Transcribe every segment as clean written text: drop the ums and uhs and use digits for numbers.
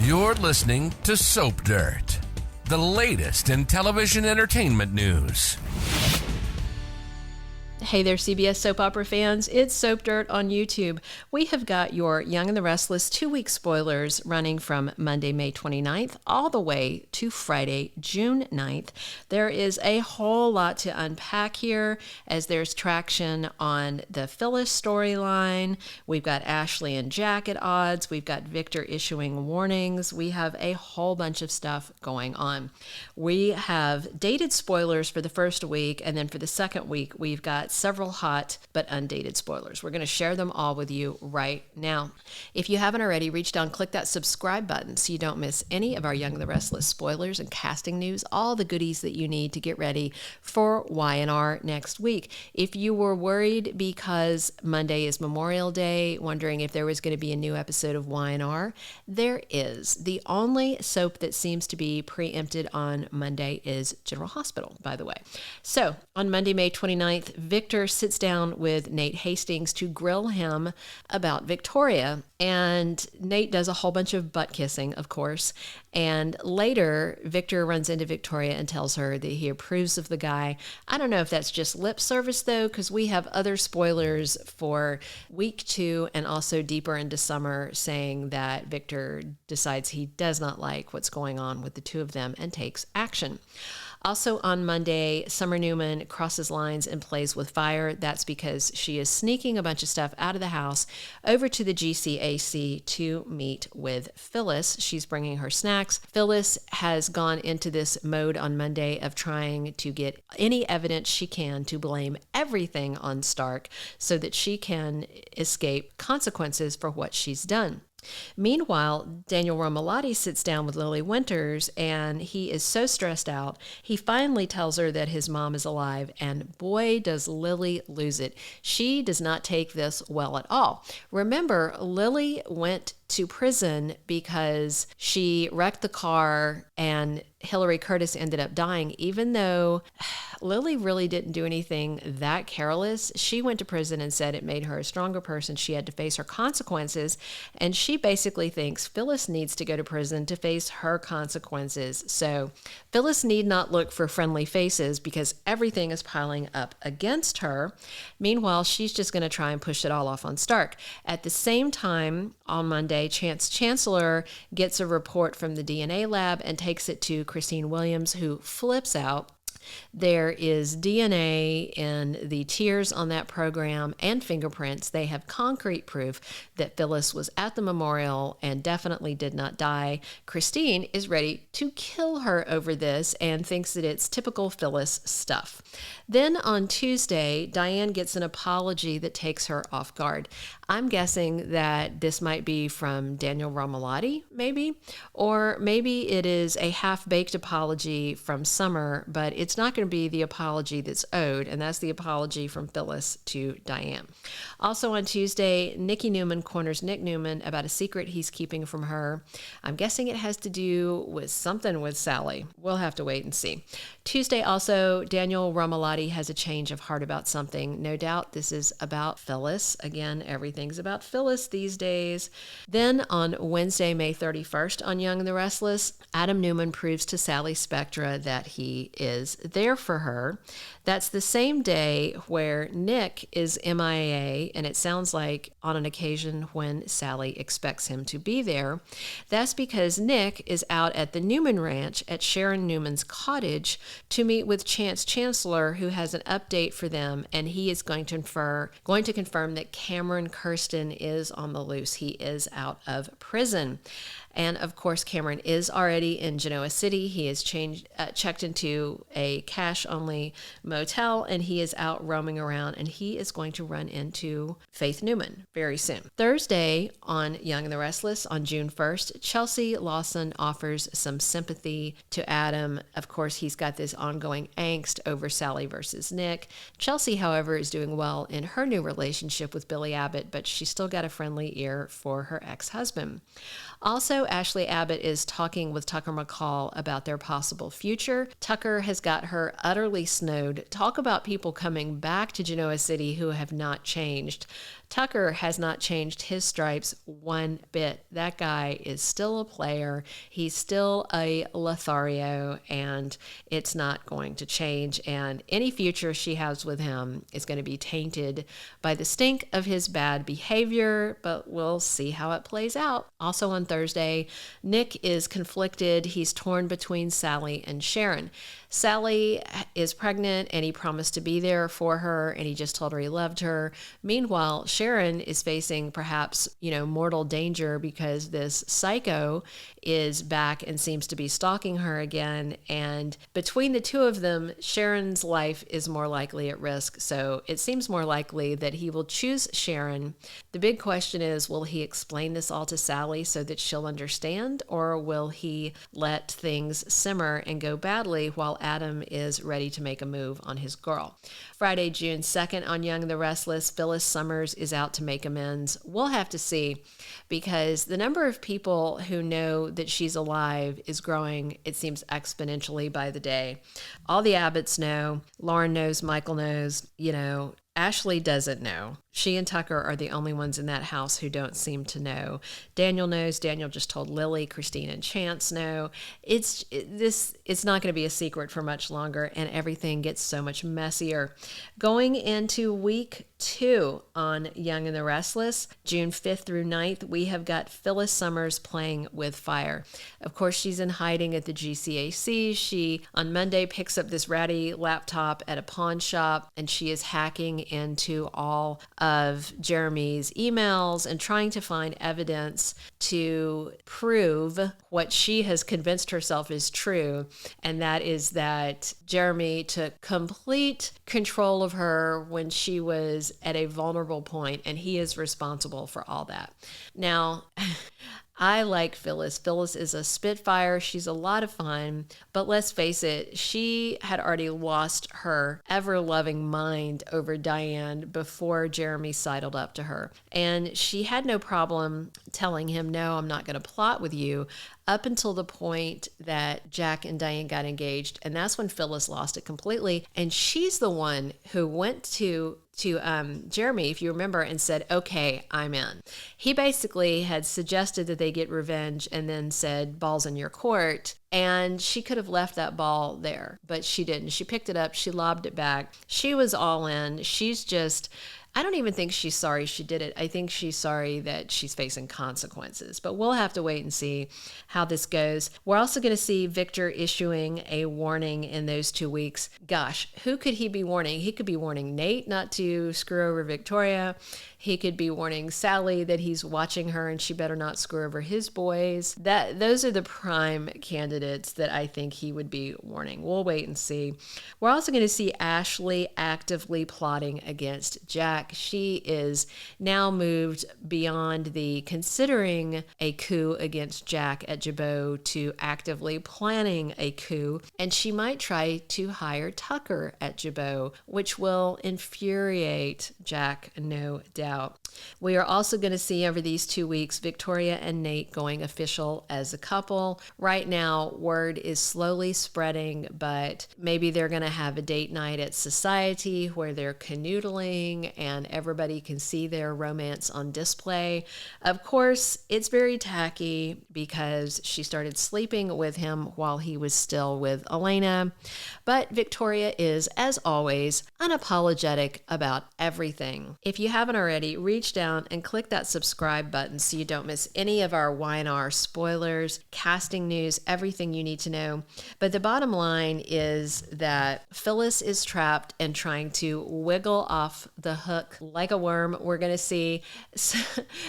You're listening to Soap Dirt, the latest in television entertainment news. Hey there, CBS soap opera fans. It's Soap Dirt on YouTube. We have got your Young and the Restless 2-week spoilers running from Monday, May 29th, all the way to Friday, June 9th. There is a whole lot to unpack here as there's traction on the Phyllis storyline. We've got Ashley and Jack at odds. We've got Victor issuing warnings. We have a whole bunch of stuff going on. We have dated spoilers for the first week, and then for the second week, we've got several hot but undated spoilers. We're going to share them all with you right now. If you haven't already, reach down, click that subscribe button so you don't miss any of our Young and the Restless spoilers and casting news, all the goodies that you need to get ready for Y&R next week. If you were worried because Monday is Memorial Day, wondering if there was going to be a new episode of Y&R, there is. The only soap that seems to be preempted on Monday is General Hospital, by the way. So on Monday, May 29th, Victor sits down with Nate Hastings to grill him about Victoria, and Nate does a whole bunch of butt kissing, of course, and later Victor runs into Victoria and tells her that he approves of the guy. I don't know if that's just lip service though, because we have other spoilers for week 2 and also deeper into summer saying that Victor decides he does not like what's going on with the two of them and takes action. Also on Monday, Summer Newman crosses lines and plays with fire. That's because she is sneaking a bunch of stuff out of the house over to the GCAC to meet with Phyllis. She's bringing her snacks. Phyllis has gone into this mode on Monday of trying to get any evidence she can to blame everything on Stark so that she can escape consequences for what she's done. Meanwhile, Daniel Romalotti sits down with Lily Winters, and he is so stressed out. He finally tells her that his mom is alive, and boy, does Lily lose it. She does not take this well at all. Remember, Lily went to prison because she wrecked the car and Hillary Curtis ended up dying, even though Lily really didn't do anything that careless. She went to prison and said it made her a stronger person. She had to face her consequences, and she basically thinks Phyllis needs to go to prison to face her consequences. So Phyllis need not look for friendly faces because everything is piling up against her. Meanwhile, she's just going to try and push it all off on Stark. At the same time, on Monday, Chancellor gets a report from the DNA lab and takes it to Christine Williams, who flips out. There is DNA in the tears on that program and fingerprints. They have concrete proof that Phyllis was at the memorial and definitely did not die. Christine is ready to kill her over this and thinks that it's typical Phyllis stuff. Then on Tuesday, Diane gets an apology that takes her off guard. I'm guessing that this might be from Daniel Romalotti, maybe, or maybe it is a half-baked apology from Summer, but it's not going to be the apology that's owed, and that's the apology from Phyllis to Diane. Also on Tuesday, Nikki Newman corners Nick Newman about a secret he's keeping from her. I'm guessing it has to do with something with Sally. We'll have to wait and see. Tuesday also, Daniel Romalotti has a change of heart about something. No doubt this is about Phyllis. Again, everything's about Phyllis these days. Then on Wednesday, May 31st, on Young and the Restless, Adam Newman proves to Sally Spectra that he is there for her. That's the same day where Nick is MIA, and it sounds like on an occasion when Sally expects him to be there. That's because Nick is out at the Newman Ranch at Sharon Newman's cottage to meet with Chancellor, who has an update for them, and he is going to confirm that Cameron Kirsten is on the loose. He is out of prison. And of course, Cameron is already in Genoa City. He is checked into a cash-only motel, and he is out roaming around, and he is going to run into Faith Newman very soon. Thursday on Young and the Restless, on June 1st, Chelsea Lawson offers some sympathy to Adam. Of course, he's got this ongoing angst over Sally versus Nick. Chelsea, however, is doing well in her new relationship with Billy Abbott, but she's still got a friendly ear for her ex-husband. Also, Ashley Abbott is talking with Tucker McCall about their possible future. Tucker has got her utterly snowed. Talk about people coming back to Genoa City who have not changed. Tucker has not changed his stripes one bit. That guy is still a player. He's still a Lothario, and it's not going to change. And any future she has with him is going to be tainted by the stink of his bad behavior, but we'll see how it plays out. Also on Thursday, Nick is conflicted. He's torn between Sally and Sharon. Sally is pregnant and he promised to be there for her and he just told her he loved her. Meanwhile, Sharon is facing perhaps, mortal danger because this psycho is back and seems to be stalking her again. And between the two of them, Sharon's life is more likely at risk. So it seems more likely that he will choose Sharon. The big question is, will he explain this all to Sally so that she'll understand, or will he let things simmer and go badly while Adam is ready to make a move on his girl? Friday, June 2nd on Young and the Restless, Phyllis Summers is out to make amends. We'll have to see, because the number of people who know that she's alive is growing, it seems, exponentially by the day. All the Abbotts know, Lauren knows, Michael knows, Ashley doesn't know. She and Tucker are the only ones in that house who don't seem to know. Daniel knows. Daniel just told Lily. Christine and Chance know. It's not going to be a secret for much longer, and everything gets so much messier. Going into week 2 on Young and the Restless, June 5th through 9th, we have got Phyllis Summers playing with fire. Of course, she's in hiding at the GCAC. She, on Monday, picks up this ratty laptop at a pawn shop, and she is hacking into all of Jeremy's emails and trying to find evidence to prove what she has convinced herself is true, and that is that Jeremy took complete control of her when she was at a vulnerable point, and he is responsible for all that. Now, I like Phyllis. Phyllis is a spitfire. She's a lot of fun. But let's face it, she had already lost her ever-loving mind over Diane before Jeremy sidled up to her. And she had no problem telling him, no, I'm not going to plot with you, up until the point that Jack and Diane got engaged. And that's when Phyllis lost it completely. And she's the one who went to Jeremy, if you remember, and said, okay, I'm in. He basically had suggested that they get revenge and then said, ball's in your court. And she could have left that ball there, but she didn't. She picked it up. She lobbed it back. She was all in. I don't even think she's sorry she did it. I think she's sorry that she's facing consequences. But we'll have to wait and see how this goes. We're also going to see Victor issuing a warning in those 2 weeks. Gosh, who could he be warning? He could be warning Nate not to screw over Victoria. He could be warning Sally that he's watching her and she better not screw over his boys. Those are the prime candidates that I think he would be warning. We'll wait and see. We're also going to see Ashley actively plotting against Jack. She is now moved beyond the considering a coup against Jack at Jabot to actively planning a coup. And she might try to hire Tucker at Jabot, which will infuriate Jack, no doubt. We are also going to see over these 2 weeks Victoria and Nate going official as a couple. Right now, word is slowly spreading, but maybe they're going to have a date night at Society where they're canoodling and everybody can see their romance on display. Of course, it's very tacky because she started sleeping with him while he was still with Elena. But Victoria is, as always, unapologetic about everything. If you haven't already, reach down and click that subscribe button so you don't miss any of our Y&R spoilers, casting news, everything you need to know. But the bottom line is that Phyllis is trapped and trying to wiggle off the hook like a worm. We're going to see.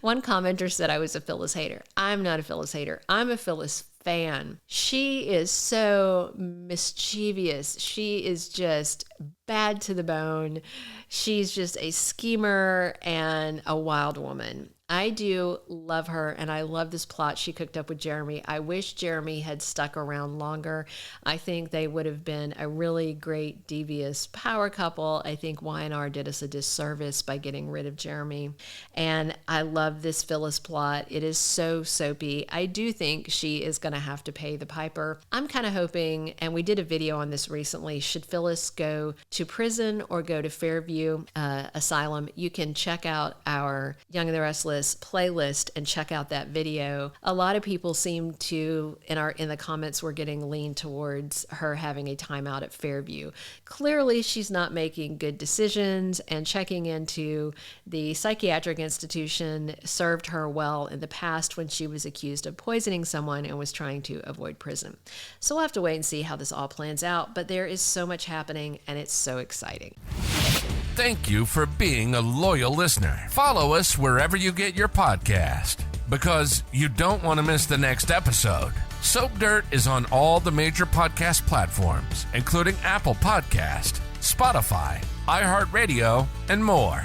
One commenter said I was a Phyllis hater. I'm not a Phyllis hater. I'm a Phyllis fan. She is so mischievous. She is just bad to the bone. She's just a schemer and a wild woman. I do love her, and I love this plot she cooked up with Jeremy. I wish Jeremy had stuck around longer. I think they would have been a really great devious power couple. I think Y&R did us a disservice by getting rid of Jeremy. And I love this Phyllis plot. It is so soapy. I do think she is going to have to pay the piper. I'm kind of hoping, and we did a video on this recently, should Phyllis go to prison or go to Fairview Asylum? You can check out our Young and the Restless playlist and check out that video. A lot of people seem to, in the comments, were getting leaned towards her having a timeout at Fairview. Clearly, she's not making good decisions, and checking into the psychiatric institution served her well in the past when she was accused of poisoning someone and was trying to avoid prison. So we'll have to wait and see how this all plans out, but there is so much happening, and it's so exciting. Thank you for being a loyal listener. Follow us wherever you get your podcast, because you don't want to miss the next episode. Soap Dirt is on all the major podcast platforms, including Apple Podcast, Spotify, iHeartRadio, and more.